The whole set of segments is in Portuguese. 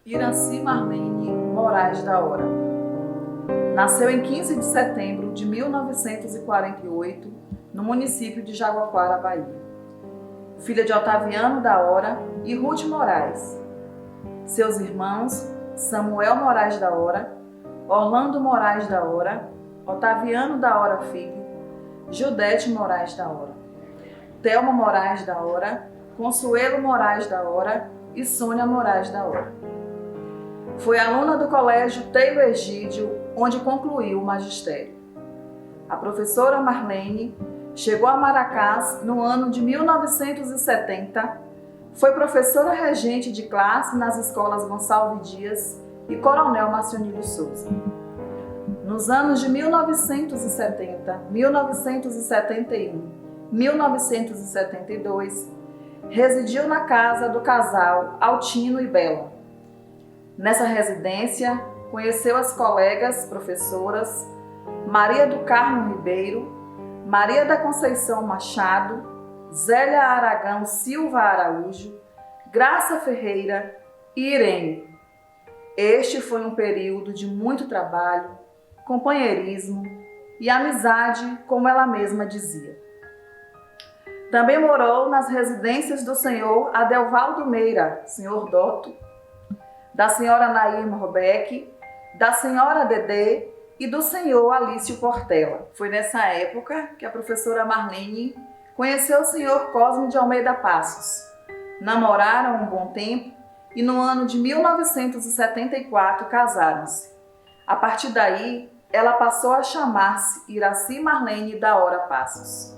Iraci Marlene Moraes da Hora. Nasceu em 15 de setembro de 1948, no município de Jaguaquara, Bahia. Filha de Otaviano da Hora e Ruth Moraes. Seus irmãos, Samuel Moraes da Hora, Orlando Moraes da Hora, Otaviano da Hora Filho, Judete Moraes da Hora, Thelma Moraes da Hora, Consuelo Moraes da Hora e Sônia Moraes da Hora. Foi aluna do Colégio Teilo Egídio, onde concluiu o magistério. A professora Marlene chegou a Maracás no ano de 1970, foi professora regente de classe nas escolas Gonçalves Dias e Coronel Marcionílio Souza. Nos anos de 1970, 1971, 1972, residiu na casa do casal Altino e Bela. Nessa residência, conheceu as colegas professoras Maria do Carmo Ribeiro, Maria da Conceição Machado, Zélia Aragão Silva Araújo, Graça Ferreira e Irene. Este foi um período de muito trabalho, companheirismo e amizade, como ela mesma dizia. Também morou nas residências do senhor Adelvaldo Meira, senhor Doto, da senhora Nairma Robeck, da senhora Dedê e do senhor Alício Portela. Foi nessa época que a professora Marlene conheceu o senhor Cosme de Almeida Passos. Namoraram um bom tempo e no ano de 1974 casaram-se. A partir daí, ela passou a chamar-se Iraci Marlene da Hora Passos.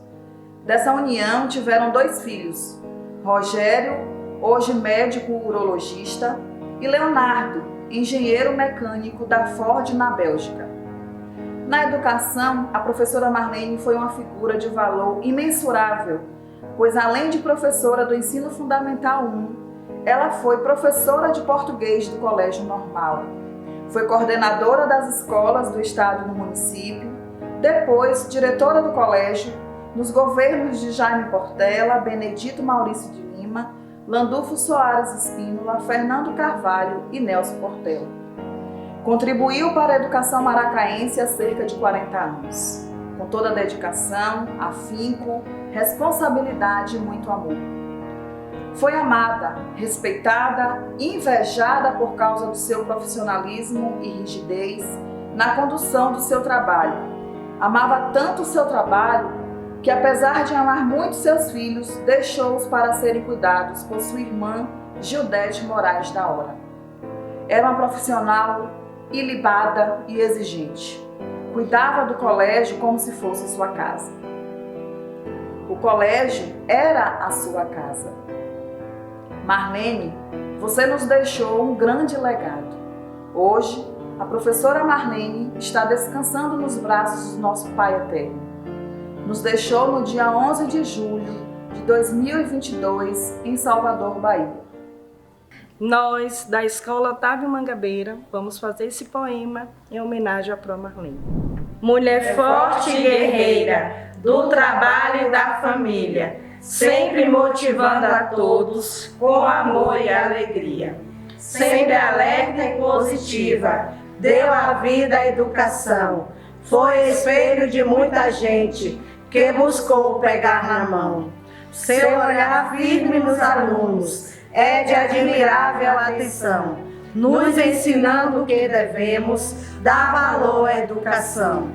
Dessa união tiveram 2 filhos, Rogério, hoje médico urologista, e Leonardo, engenheiro mecânico da Ford na Bélgica. Na educação, a professora Marlene foi uma figura de valor imensurável, pois além de professora do Ensino Fundamental 1, ela foi professora de português do Colégio Normal, foi coordenadora das escolas do estado e no município, depois diretora do colégio nos governos de Jaime Portela, Benedito Maurício de Lima, Landulfo Soares Espínola, Fernando Carvalho e Nelson Portela. Contribuiu para a educação maracaense há cerca de 40 anos, com toda a dedicação, afinco, responsabilidade e muito amor. Foi amada, respeitada e invejada por causa do seu profissionalismo e rigidez na condução do seu trabalho. Amava tanto o seu trabalho que, apesar de amar muito seus filhos, deixou-os para serem cuidados por sua irmã Judete Moraes da Hora. Era uma profissional ilibada e exigente. Cuidava do colégio como se fosse sua casa. O colégio era a sua casa. Marlene, você nos deixou um grande legado. Hoje, a professora Marlene está descansando nos braços do nosso Pai Eterno. Nos deixou no dia 11 de julho de 2022, em Salvador, Bahia. Nós, da Escola Otávio Mangabeira, vamos fazer esse poema em homenagem à Pro Marlene. Mulher forte e guerreira, do trabalho e da família, sempre motivando a todos com amor e alegria. Sempre alerta e positiva, deu à vida a educação. Foi espelho de muita gente que buscou pegar na mão. Seu olhar firme nos alunos é de admirável atenção, nos ensinando que devemos dar valor à educação.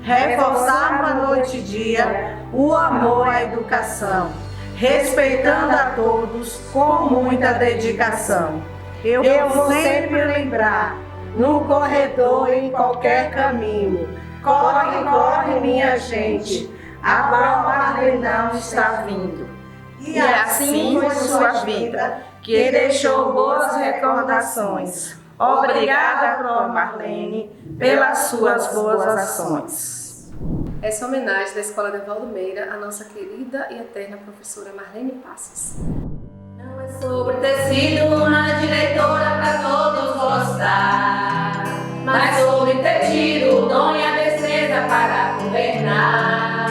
Reforçava noite e dia o amor à educação, respeitando a todos com muita dedicação. Eu vou sempre lembrar, no corredor e em qualquer caminho, corre, corre minha gente, a Pro Marlene não está vindo. E assim foi sua vida, que deixou boas recordações. Obrigada, Pro Marlene, pelas suas boas ações. Essa homenagem da Escola Adelvaldo Meira à nossa querida e eterna professora Marlene Passos. Não é sobre ter sido uma diretora para todos gostar, mas sobre ter tido o dom e a destreza para governar.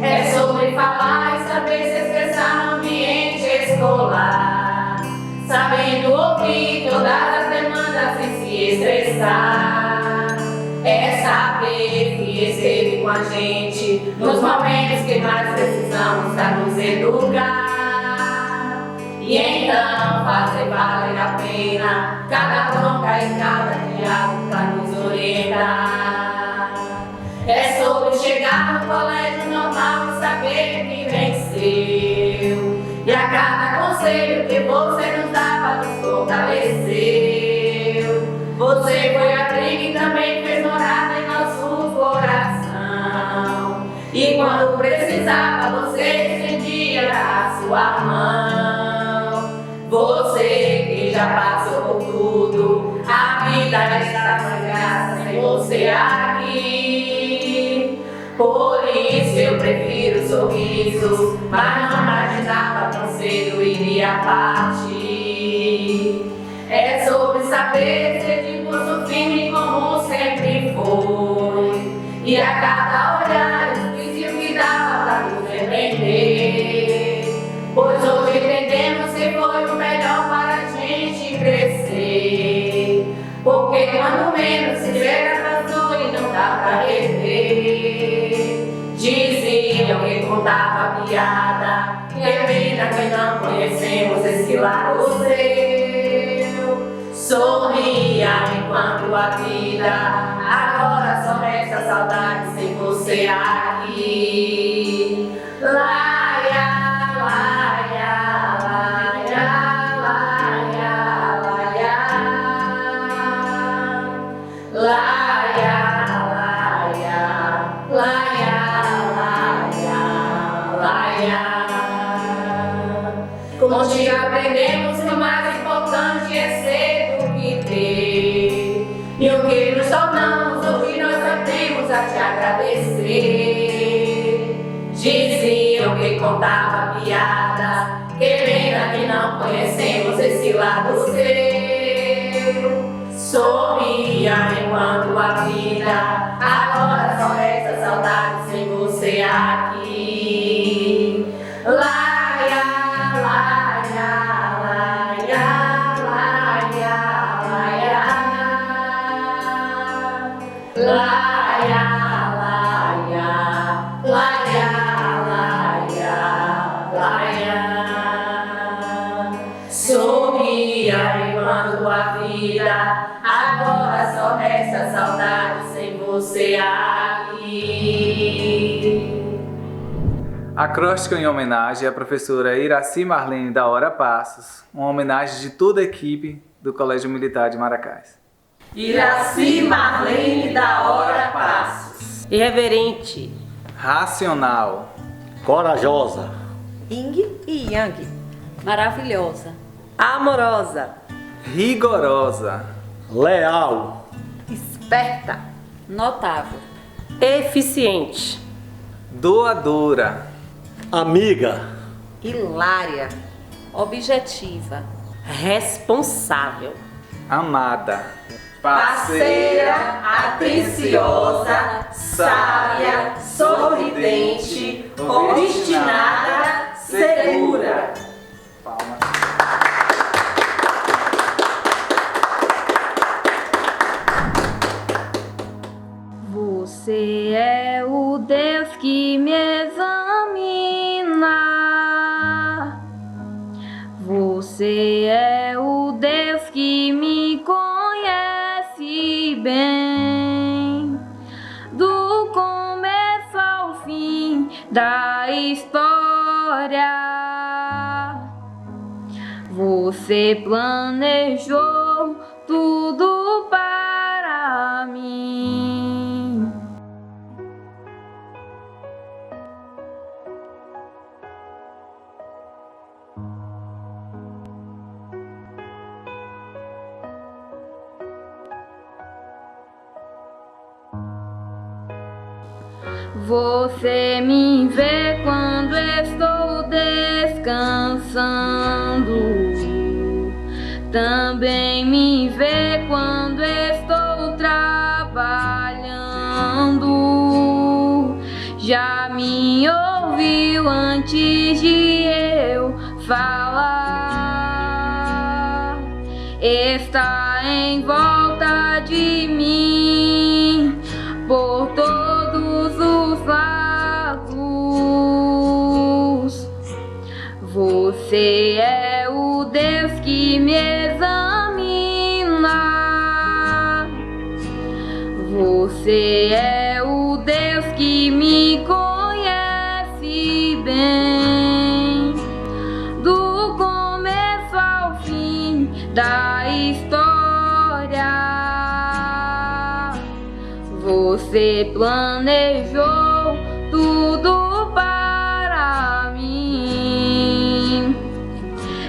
É sobre falar e saber se expressar no ambiente escolar, sabendo ouvir todas as desestressar. É saber que esteve com a gente nos momentos que mais precisamos pra nos educar. E então fazer valer a pena cada bronca e cada diálogo pra nos orientar. É sobre chegar no colégio normal e saber que venceu. E a cada conselho que você nos dava nos fortaleceu. Você foi a briga e também fez morada em nosso coração. E quando precisava você estendia a sua mão. Você que já passou por tudo, a vida está sem graça sem você aqui. Por isso eu prefiro sorrisos, mas não imaginava tão cedo iria partir. É sobre saber ser de pulso firme como sempre foi. E a cada olhar difícil que dava pra nos repreender. Pois hoje entendemos que foi o melhor para a gente crescer. Porque quando menos se chega passou e não dá pra rever. Diziam que contava piada, que pena que não conhecemos esse lado seu. Sorria enquanto a vida, agora só resta saudade sem você aqui. Laia, laia, laia, laia, laia. Laia, laia, laia, laia, laia. Contigo aprendemos que o mais importante é ser do que ter. E o que nos tornamos, hoje nós só temos a te agradecer. Diziam que contava piada, que pena que não conhecemos esse lado seu. Sorria enquanto a vida, agora só resta saudade sem você aqui. Laia, laia, laia, laia, laia. Laia, laia, laia, laia, laia. Sorria enquanto a vida, agora só resta saudade sem você aqui. Acróstico em homenagem à professora Iraci Marlene da Hora Passos, uma homenagem de toda a equipe do Colégio Militar de Maracás. Iraci Marlene da Hora Passos. Irreverente, Racional, corajosa, Ying e Yang, maravilhosa, amorosa, rigorosa, leal, esperta, notável, eficiente, doadora, amiga, hilária, objetiva, responsável, amada, Parceira, atenciosa, sábia, sorridente, obstinada, segura. Palmas. Você é o Deus que me examina. Você é o Deus que me conhece bem. Do começo ao fim da história, você planejou tudo para mim. Você me vê quando estou descansando, também me vê quando estou trabalhando. Já me ouviu antes de eu falar, está em volta você planejou tudo para mim.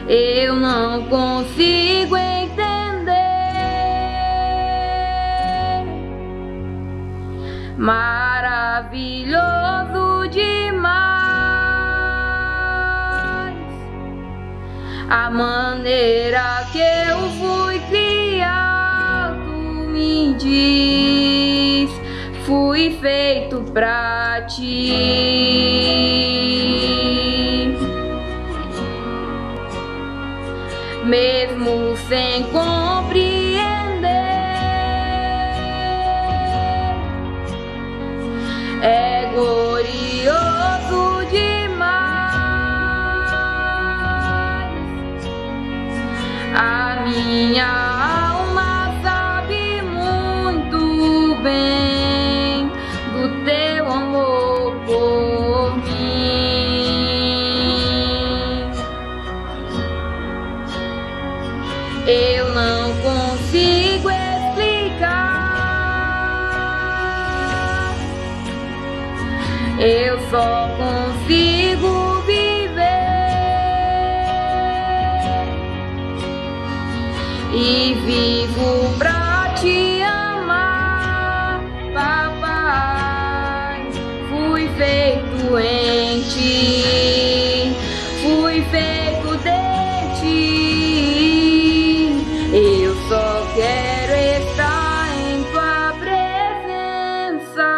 Eu não consigo entender. Maravilhoso demais a maneira que eu fui criado, me diz, fui feito pra ti. Mesmo sem compreender, é glorioso demais. A minha alma sabe muito bem do teu amor por mim. Eu não consigo explicar, eu só consigo viver e vivo pra te amar, papai. Fui feito em ti, fui feito de ti. Eu só quero estar em tua presença.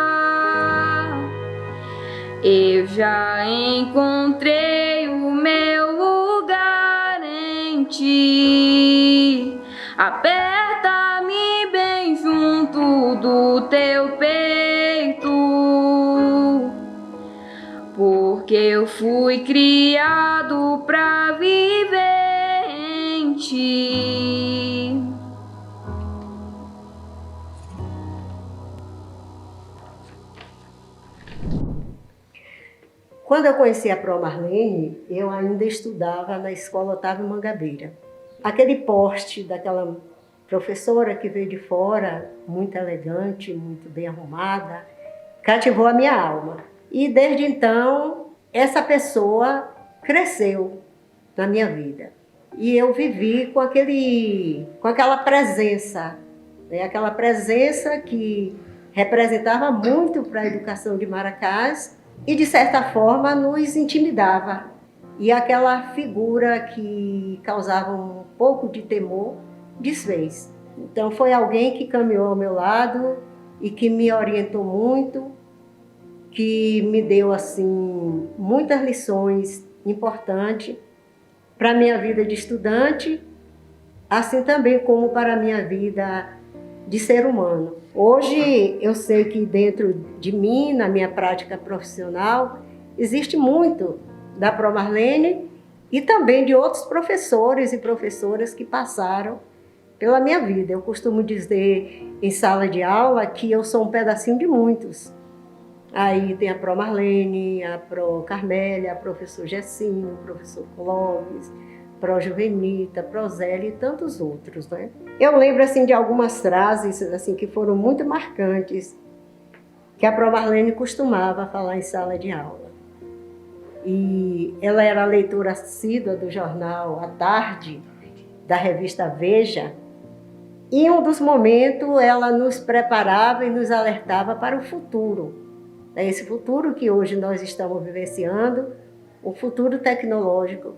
Eu já encontrei o meu lugar em ti. Aperta-me bem junto do teu peito, porque eu fui criado pra viver em ti. Quando eu conheci a Pro Marlene, eu ainda estudava na Escola Otávio Mangabeira. Aquele porte daquela professora que veio de fora, muito elegante, muito bem arrumada, cativou a minha alma. E desde então, essa pessoa cresceu na minha vida. E eu vivi com aquela presença, né? Aquela presença que representava muito para a educação de Maracás e, de certa forma, nos intimidava. E aquela figura que causava um pouco de temor desfez. Então foi alguém que caminhou ao meu lado e que me orientou muito, que me deu assim muitas lições importantes para a minha vida de estudante, assim também como para a minha vida de ser humano. Hoje eu sei que dentro de mim, na minha prática profissional, existe muito da Pro Marlene e também de outros professores e professoras que passaram pela minha vida. Eu costumo dizer em sala de aula que eu sou um pedacinho de muitos. Aí tem a Pro Marlene, a Pro Carmélia, a professor Gessinho, o professor Clóvis, Pro Juvenita, Pro Zélia e tantos outros, né? Eu lembro assim de algumas frases assim que foram muito marcantes que a Pro Marlene costumava falar em sala de aula. E ela era leitora assídua do jornal À Tarde, da revista Veja, e em um dos momentos ela nos preparava e nos alertava para o futuro. Esse futuro que hoje nós estamos vivenciando, um futuro tecnológico,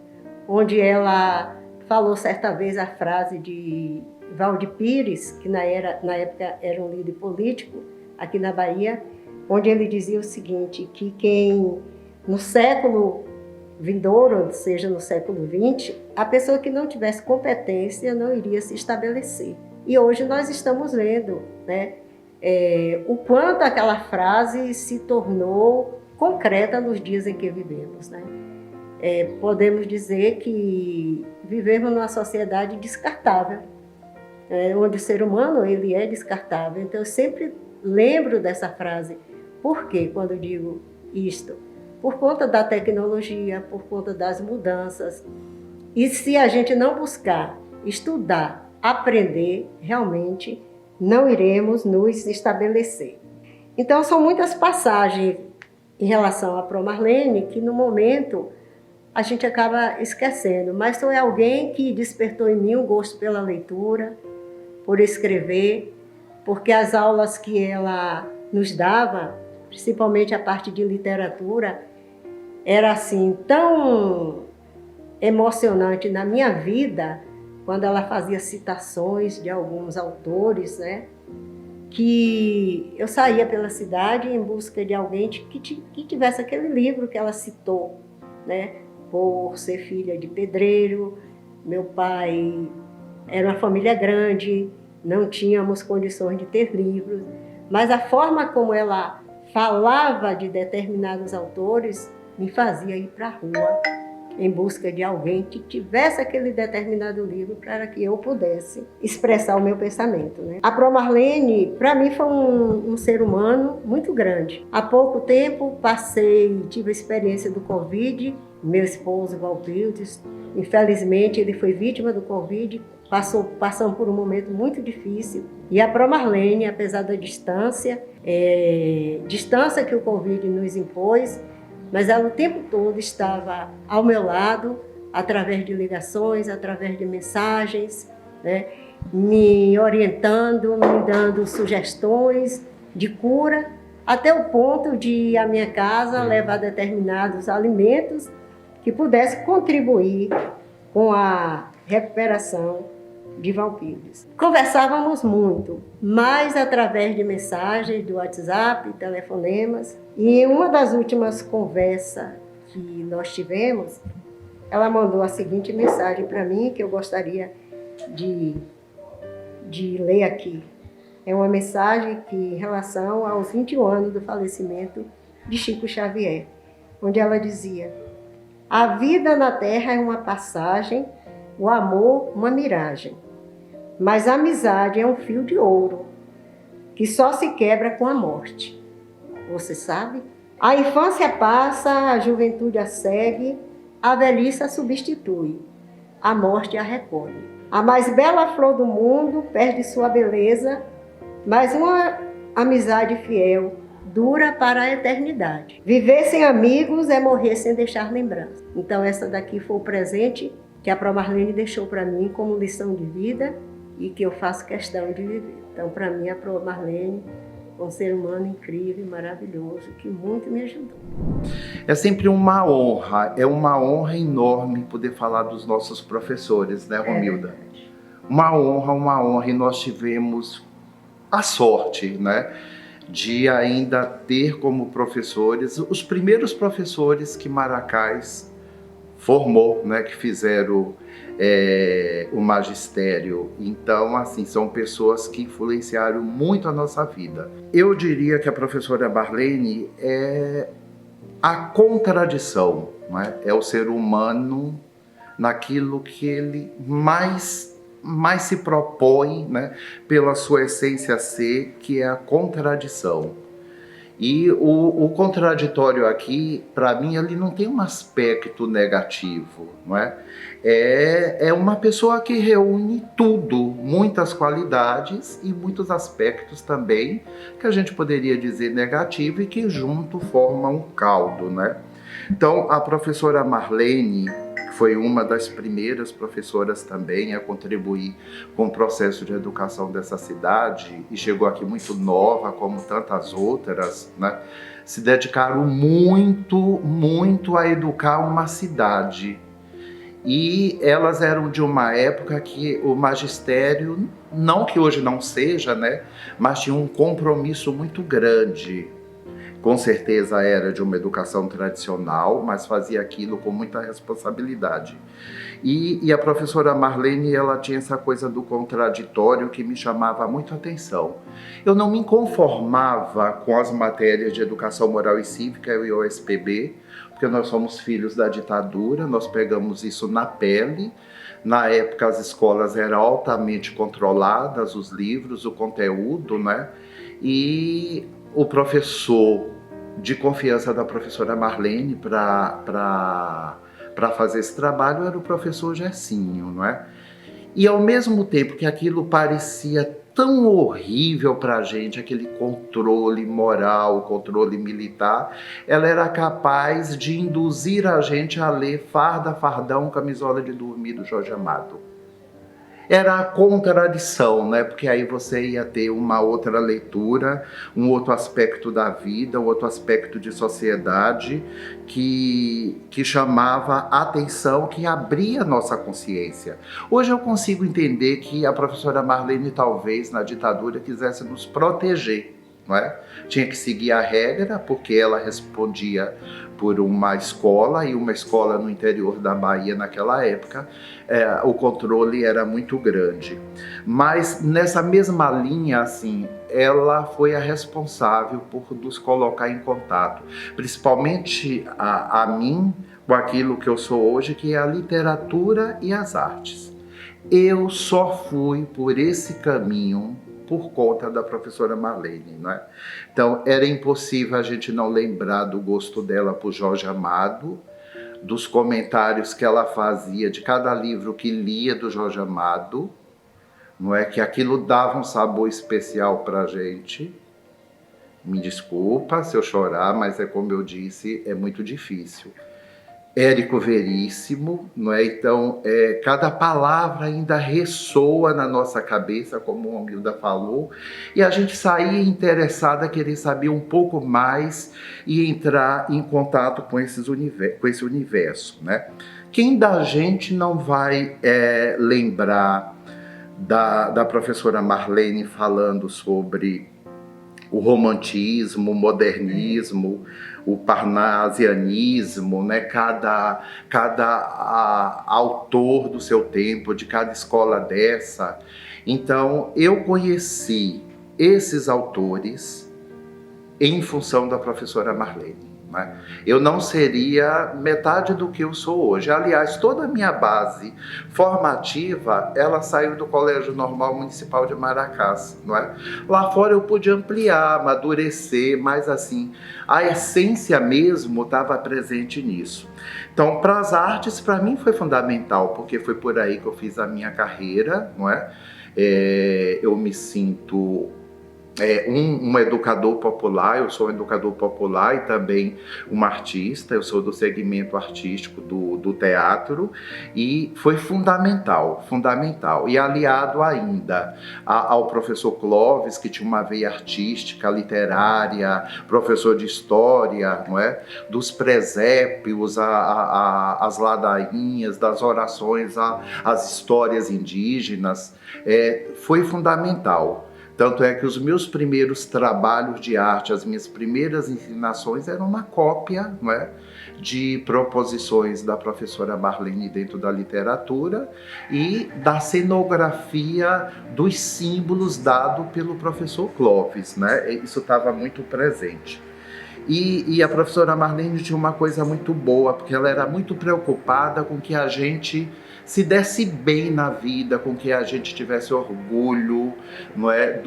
onde ela falou certa vez a frase de Valdir Pires, que na época era um líder político aqui na Bahia, onde ele dizia o seguinte, que quem no século vindouro, ou seja, no século XX, a pessoa que não tivesse competência não iria se estabelecer. E hoje nós estamos vendo, né, o quanto aquela frase se tornou concreta nos dias em que vivemos, né? Podemos dizer que vivemos numa sociedade descartável, onde o ser humano ele é descartável. Então eu sempre lembro dessa frase. Por quê? Quando eu digo isto? Por conta da tecnologia, por conta das mudanças. E se a gente não buscar estudar, aprender, realmente não iremos nos estabelecer. Então, são muitas passagens em relação à Pro Marlene que, no momento, a gente acaba esquecendo. Mas foi alguém que despertou em mim o gosto pela leitura, por escrever, porque as aulas que ela nos dava, principalmente a parte de literatura, era assim tão emocionante na minha vida, quando ela fazia citações de alguns autores, né? Que eu saía pela cidade em busca de alguém que tivesse aquele livro que ela citou, né? Por ser filha de pedreiro, meu pai era uma família grande, não tínhamos condições de ter livros, mas a forma como ela falava de determinados autores me fazia ir para a rua em busca de alguém que tivesse aquele determinado livro para que eu pudesse expressar o meu pensamento, né? A Pro Marlene, para mim, foi um ser humano muito grande. Há pouco tempo tive a experiência do Covid, meu esposo Valpildes, infelizmente ele foi vítima do Covid, passando por um momento muito difícil. E a Pro Marlene, apesar da distância que o Covid nos impôs, mas ela o tempo todo estava ao meu lado, através de ligações, através de mensagens, né, me orientando, me dando sugestões de cura, até o ponto de ir à minha casa levar determinados alimentos que pudessem contribuir com a recuperação de Valpildes. Conversávamos muito, mais através de mensagens do WhatsApp, telefonemas. E em uma das últimas conversas que nós tivemos, ela mandou a seguinte mensagem para mim, que eu gostaria de ler aqui. É uma mensagem que, em relação aos 21 anos do falecimento de Chico Xavier, onde ela dizia: a vida na Terra é uma passagem, o amor uma miragem. Mas a amizade é um fio de ouro, que só se quebra com a morte. Você sabe? A infância passa, a juventude a segue, a velhice a substitui, a morte a recolhe. A mais bela flor do mundo perde sua beleza, mas uma amizade fiel dura para a eternidade. Viver sem amigos é morrer sem deixar lembrança. Então essa daqui foi o presente que a Pro Marlene deixou para mim como lição de vida, e que eu faço questão de viver. Então, para mim, a Pro Marlene é um ser humano incrível e maravilhoso, que muito me ajudou. É sempre uma honra enorme poder falar dos nossos professores, né, Romilda? Uma honra, e nós tivemos a sorte, né, de ainda ter como professores os primeiros professores que Maracás formou, né, que fizeram o magistério. Então, assim, são pessoas que influenciaram muito a nossa vida. Eu diria que a professora Marlene é a contradição, né? É o ser humano naquilo que ele mais se propõe, né, pela sua essência ser, que é a contradição. E o contraditório aqui, para mim, ele não tem um aspecto negativo, não é? É uma pessoa que reúne tudo, muitas qualidades e muitos aspectos também, que a gente poderia dizer negativo e que junto formam um caldo, né? Então, a professora Marlene foi uma das primeiras professoras também a contribuir com o processo de educação dessa cidade, e chegou aqui muito nova, como tantas outras, né? Se dedicaram muito a educar uma cidade. E elas eram de uma época que o magistério, não que hoje não seja, né, mas tinha um compromisso muito grande. Com certeza era de uma educação tradicional, mas fazia aquilo com muita responsabilidade. E a professora Marlene, ela tinha essa coisa do contraditório que me chamava muito a atenção. Eu não me conformava com as matérias de educação moral e cívica e o OSPB, porque nós somos filhos da ditadura, nós pegamos isso na pele. Na época as escolas eram altamente controladas, os livros, o conteúdo, né? E o professor de confiança da professora Marlene para fazer esse trabalho era o professor Gersinho, não é? E ao mesmo tempo que aquilo parecia tão horrível para a gente, aquele controle moral, controle militar, ela era capaz de induzir a gente a ler Farda, Fardão, Camisola de Dormir, do Jorge Amado. Era a contradição, né? Porque aí você ia ter uma outra leitura, um outro aspecto da vida, um outro aspecto de sociedade que chamava atenção, que abria nossa consciência. Hoje eu consigo entender que a professora Marlene, talvez, na ditadura, quisesse nos proteger, não é? Tinha que seguir a regra, porque ela respondia por uma escola, e uma escola no interior da Bahia naquela época, o controle era muito grande. Mas nessa mesma linha, assim, ela foi a responsável por nos colocar em contato, principalmente a mim, com aquilo que eu sou hoje, que é a literatura e as artes. Eu só fui por esse caminho por conta da professora Marlene, não é? Então, era impossível a gente não lembrar do gosto dela por Jorge Amado, dos comentários que ela fazia de cada livro que lia do Jorge Amado, não é? Que aquilo dava um sabor especial para a gente. Me desculpa se eu chorar, mas é como eu disse, é muito difícil. Érico Veríssimo, não é? Então, cada palavra ainda ressoa na nossa cabeça, como a Romilda falou, e a gente saía interessada a querer saber um pouco mais e entrar em contato com esse universo, né? Quem da gente não vai lembrar da professora Marlene falando sobre o romantismo, o modernismo, o parnasianismo, né? Cada autor do seu tempo, de cada escola dessa. Então, eu conheci esses autores em função da professora Marlene, né? Eu não seria metade do que eu sou hoje. Aliás, toda a minha base formativa, ela saiu do Colégio Normal Municipal de Maracás, não é? Lá fora eu pude ampliar, amadurecer, mas assim, a essência mesmo estava presente nisso. Então, para as artes, para mim foi fundamental, porque foi por aí que eu fiz a minha carreira, não é? Eu me sinto um educador popular, eu sou um educador popular e também um artista, eu sou do segmento artístico do teatro, e foi fundamental. E aliado ainda ao professor Clóvis, que tinha uma veia artística, literária, professor de história, não é? Dos presépios, as ladainhas, das orações, as histórias indígenas, foi fundamental. Tanto é que os meus primeiros trabalhos de arte, as minhas primeiras ensinações eram uma cópia, não é, de proposições da professora Marlene dentro da literatura e da cenografia dos símbolos dado pelo professor Clóvis, né? Isso estava muito presente. E a professora Marlene tinha uma coisa muito boa, porque ela era muito preocupada com que a gente se desse bem na vida, com que a gente tivesse orgulho, não é,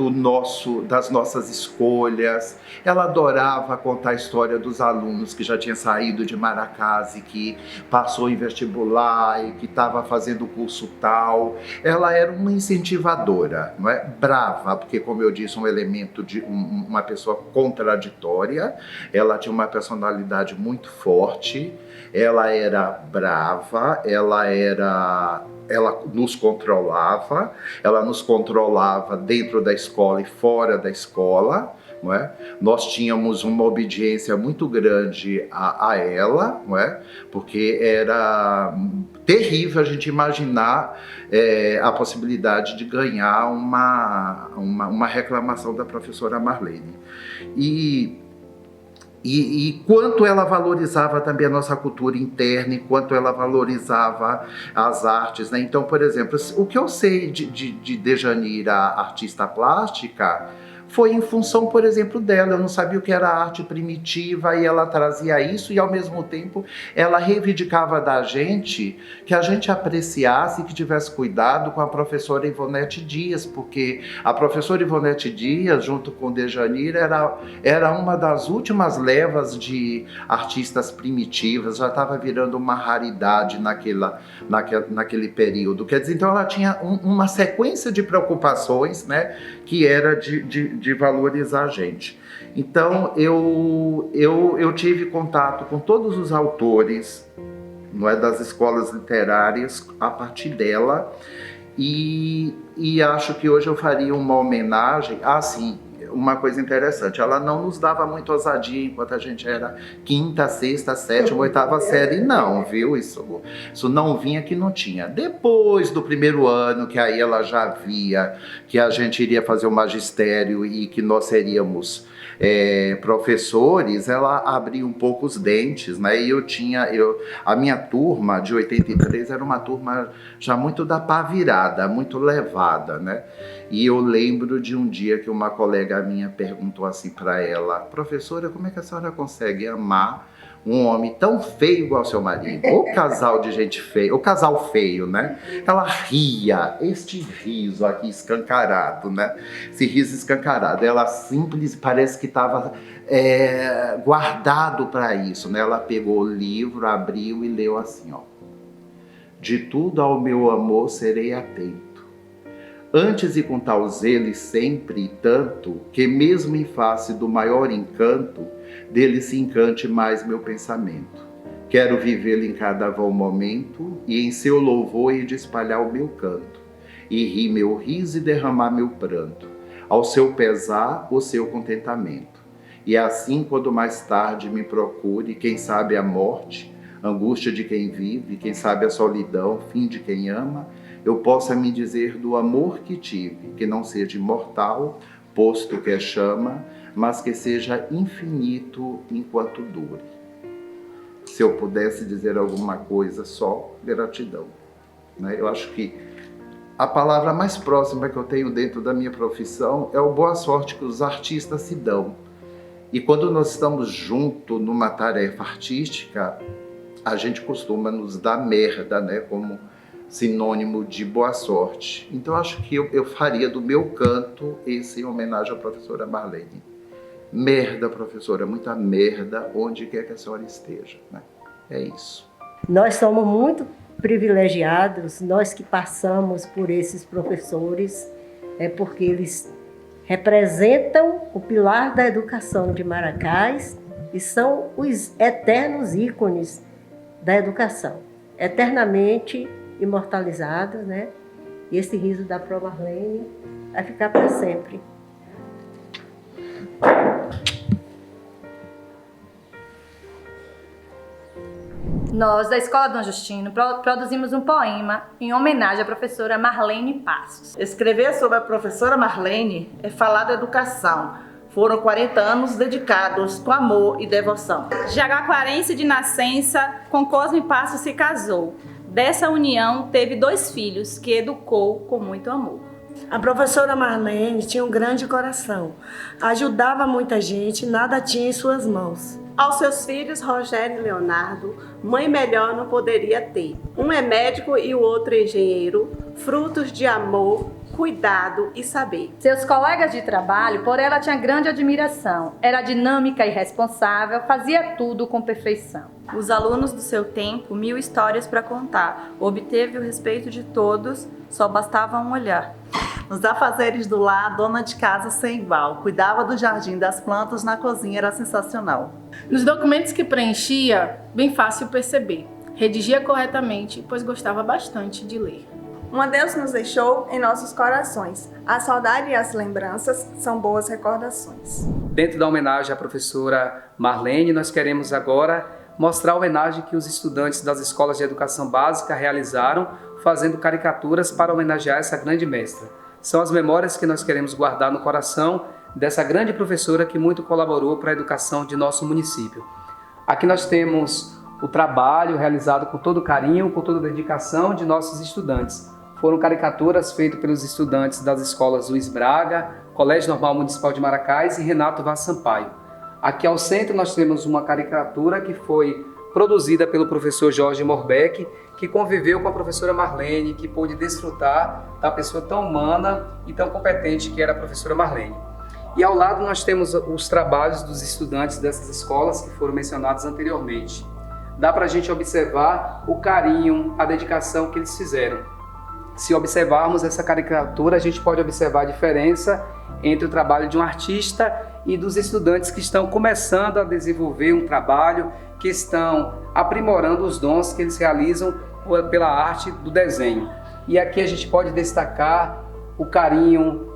das nossas escolhas. Ela adorava contar a história dos alunos que já tinham saído de Maracás e que passou em vestibular e que estava fazendo o curso tal. Ela era uma incentivadora, não é? Brava, porque, como eu disse, um elemento de uma pessoa contraditória. Ela tinha uma personalidade muito forte, ela era brava, ela nos controlava dentro da escola e fora da escola, não é? Nós tínhamos uma obediência muito grande a ela, não é? Porque era terrível a gente imaginar a possibilidade de ganhar uma reclamação da professora Marlene. E quanto ela valorizava também a nossa cultura interna, e quanto ela valorizava as artes, né? Então, por exemplo, o que eu sei de Dejanira, artista plástica, foi em função, por exemplo, dela. Eu não sabia o que era arte primitiva e ela trazia isso e, ao mesmo tempo, ela reivindicava da gente que a gente apreciasse e que tivesse cuidado com a professora Ivonete Dias, porque a professora Ivonete Dias, junto com Dejanir, era uma das últimas levas de artistas primitivas, já estava virando uma raridade naquele período. Quer dizer, então ela tinha uma sequência de preocupações, né, que era de valorizar a gente. Então eu tive contato com todos os autores, não é, das escolas literárias a partir dela, e acho que hoje eu faria uma homenagem. Sim, uma coisa interessante, ela não nos dava muito ousadia enquanto a gente era 5ª, 6ª, 7ª, 8ª série, não, viu? Isso não vinha que não tinha. Depois do primeiro ano, que aí ela já via que a gente iria fazer o magistério e que nós seríamos professores, ela abriu um pouco os dentes, né? E a minha turma de 83 era uma turma já muito da pá virada, muito levada, né? E eu lembro de um dia que uma colega minha perguntou assim para ela: professora, como é que a senhora consegue amar um homem tão feio igual seu marido? O casal de gente feia, o casal feio, né? Ela ria, este riso aqui escancarado, né? Esse riso escancarado, ela simples, parece que estava guardado para isso, né? Ela pegou o livro, abriu e leu assim, ó: de tudo ao meu amor serei atento, antes e com tal zelo e sempre e tanto, que mesmo em face do maior encanto, dele se encante mais meu pensamento. Quero vivê-lo em cada vão momento, e em seu louvor hei de espalhar o meu canto, e rir meu riso e derramar meu pranto, ao seu pesar o seu contentamento. E assim, quando mais tarde me procure, quem sabe a morte, angústia de quem vive, quem sabe a solidão, fim de quem ama, eu possa me dizer do amor que tive, que não seja imortal, posto que é chama, mas que seja infinito enquanto dure. Se eu pudesse dizer alguma coisa, só gratidão, né? Eu acho que a palavra mais próxima que eu tenho dentro da minha profissão é o boa sorte que os artistas se dão. E quando nós estamos juntos numa tarefa artística, a gente costuma nos dar merda, né? Como sinônimo de boa sorte. Então acho que eu faria do meu canto esse em homenagem à professora Marlene. Merda, professora, muita merda, onde quer que a senhora esteja, né? É isso. Nós somos muito privilegiados, nós que passamos por esses professores, porque eles representam o pilar da educação de Maracás e são os eternos ícones da educação, eternamente imortalizados, né? E esse riso da Pro Marlene vai ficar para sempre. Nós, da Escola Dom Justino, produzimos um poema em homenagem à professora Marlene Passos. Escrever sobre a professora Marlene é falar da educação. Foram 40 anos dedicados com amor e devoção. Jaguaquarense de nascença, com Cosme Passos se casou. Dessa união teve 2 filhos que educou com muito amor. A professora Marlene tinha um grande coração, ajudava muita gente, nada tinha em suas mãos. Aos seus filhos, Rogério e Leonardo, mãe melhor não poderia ter. Um é médico e o outro é engenheiro, frutos de amor, cuidado e saber. Seus colegas de trabalho, por ela, tinha grande admiração. Era dinâmica e responsável, fazia tudo com perfeição. Os alunos do seu tempo, 1000 histórias para contar. Obteve o respeito de todos, só bastava um olhar. Nos afazeres do lar, dona de casa sem igual. Cuidava do jardim, das plantas, na cozinha, era sensacional. Nos documentos que preenchia, bem fácil perceber. Redigia corretamente, pois gostava bastante de ler. Um adeus nos deixou em nossos corações. A saudade e as lembranças são boas recordações. Dentro da homenagem à professora Marlene, nós queremos agora mostrar a homenagem que os estudantes das escolas de educação básica realizaram, fazendo caricaturas para homenagear essa grande mestra. São as memórias que nós queremos guardar no coração dessa grande professora que muito colaborou para a educação de nosso município. Aqui nós temos o trabalho realizado com todo carinho, com toda dedicação de nossos estudantes. foram caricaturas feitas pelos estudantes das escolas Luiz Braga, Colégio Normal Municipal de Maracás e Renato Vaz Sampaio. Aqui ao centro nós temos uma caricatura que foi produzida pelo professor Jorge Morbeck, que conviveu com a professora Marlene, que pôde desfrutar da pessoa tão humana e tão competente que era a professora Marlene. E ao lado nós temos os trabalhos dos estudantes dessas escolas que foram mencionados anteriormente. Dá para a gente observar o carinho, a dedicação que eles fizeram. Se observarmos essa caricatura, a gente pode observar a diferença entre o trabalho de um artista e dos estudantes que estão começando a desenvolver um trabalho, que estão aprimorando os dons que eles realizam pela arte do desenho. E aqui a gente pode destacar o carinho,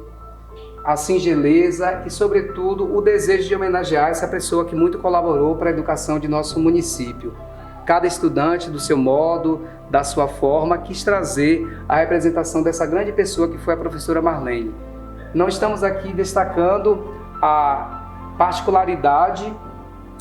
a singeleza e, sobretudo, o desejo de homenagear essa pessoa que muito colaborou para a educação de nosso município. Cada estudante, do seu modo, da sua forma, quis trazer a representação dessa grande pessoa que foi a professora Marlene. Não estamos aqui destacando a particularidade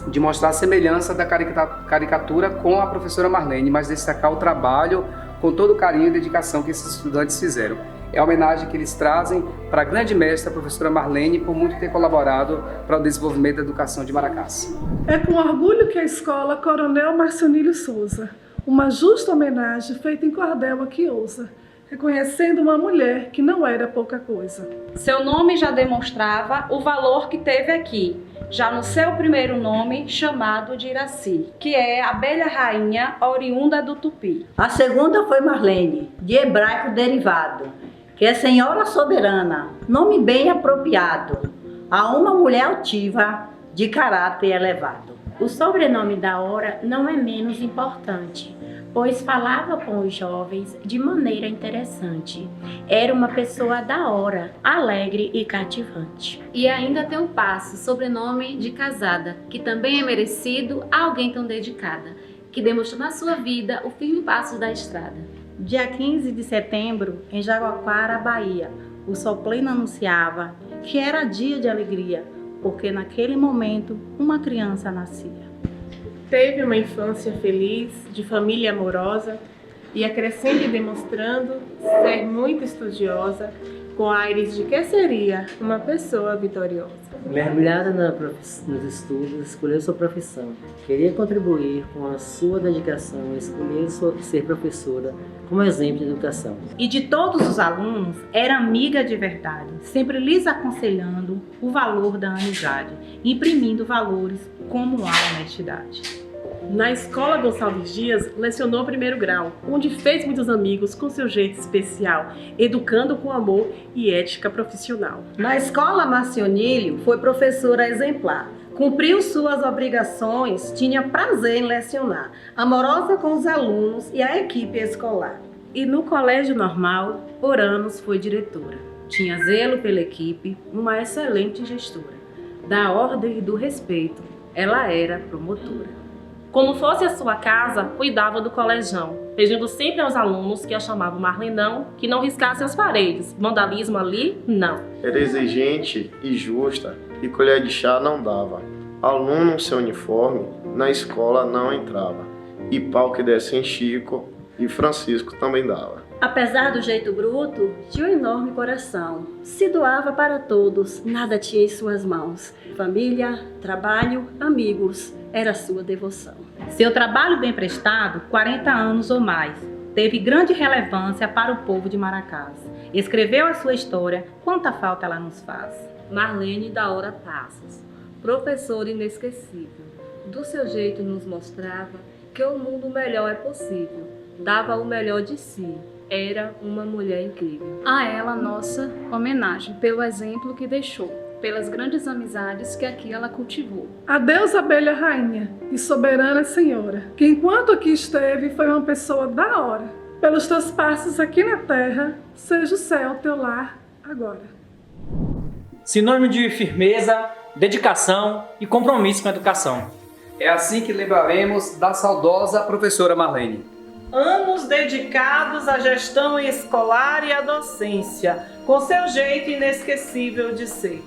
de mostrar a semelhança da caricatura com a professora Marlene, mas destacar o trabalho com todo o carinho e dedicação que esses estudantes fizeram. É a homenagem que eles trazem para a grande mestra, a professora Marlene, por muito ter colaborado para o desenvolvimento da educação de Maracás. É com orgulho que a escola Coronel Marcionílio Souza, uma justa homenagem feita em cordel a que ousa, reconhecendo uma mulher que não era pouca coisa. Seu nome já demonstrava o valor que teve aqui, já no seu primeiro nome, chamado de Iraci, que é abelha rainha oriunda do Tupi. A segunda foi Marlene, de hebraico derivado, que é senhora soberana, nome bem apropriado a uma mulher altiva, de caráter elevado. O sobrenome da hora não é menos importante, pois falava com os jovens de maneira interessante. Era uma pessoa da hora, alegre e cativante. E ainda tem o Passo, sobrenome de casada, que também é merecido a alguém tão dedicada, que demonstrou na sua vida o firme passo da estrada. Dia 15 de setembro, em Jaguaquara, Bahia, o sol pleno anunciava que era dia de alegria, porque naquele momento uma criança nascia. Teve uma infância feliz, de família amorosa, e acrescente demonstrando ser muito estudiosa, com aires de que seria uma pessoa vitoriosa. Mergulhada nos estudos, escolheu sua profissão. Queria contribuir com a sua dedicação e escolheu ser professora como exemplo de educação. E de todos os alunos, era amiga de verdade, sempre lhes aconselhando o valor da amizade, imprimindo valores como a honestidade. Na escola Gonçalves Dias, lecionou primeiro grau, onde fez muitos amigos com seu jeito especial, educando com amor e ética profissional. Na escola Marcionílio, foi professora exemplar. Cumpriu suas obrigações, tinha prazer em lecionar, amorosa com os alunos e a equipe escolar. E no colégio normal, por anos foi diretora. Tinha zelo pela equipe, uma excelente gestora. Da ordem e do respeito, ela era promotora. Como fosse a sua casa, cuidava do colegião, pedindo sempre aos alunos que a chamavam Marlenão que não riscassem as paredes. Vandalismo ali, não. Era exigente e justa, e colher de chá não dava. Aluno sem uniforme, na escola não entrava. E pau que desse em Chico, e Francisco também dava. Apesar do jeito bruto, tinha um enorme coração. Se doava para todos, nada tinha em suas mãos. Família, trabalho, amigos, era sua devoção. Seu trabalho bem prestado, 40 anos ou mais, teve grande relevância para o povo de Maracás. Escreveu a sua história, quanta falta ela nos faz. Marlene da Hora Passos, professora inesquecível, do seu jeito nos mostrava que o mundo melhor é possível, dava o melhor de si. Era uma mulher incrível. A ela nossa homenagem pelo exemplo que deixou, pelas grandes amizades que aqui ela cultivou. Adeus, abelha rainha e soberana senhora, que enquanto aqui esteve foi uma pessoa da hora. Pelos teus passos aqui na terra, seja o céu teu lar agora. Sinônimo de firmeza, dedicação e compromisso com a educação. É assim que lembraremos da saudosa professora Marlene. Anos dedicados à gestão escolar e à docência, com seu jeito inesquecível de ser.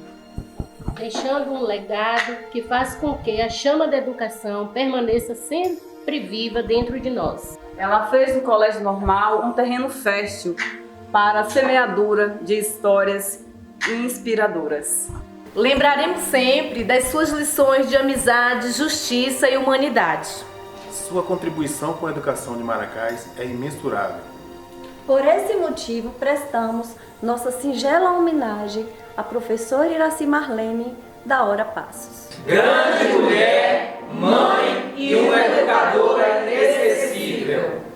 Deixando um legado que faz com que a chama da educação permaneça sempre viva dentro de nós. Ela fez do colégio normal um terreno fértil, para a semeadura de histórias inspiradoras. Lembraremos sempre das suas lições de amizade, justiça e humanidade. Sua contribuição com a educação de Maracás é imensurável. Por esse motivo, prestamos nossa singela homenagem à professora Iraci Marlene, da Hora Passos. Grande mulher, mãe e uma educadora inesquecível.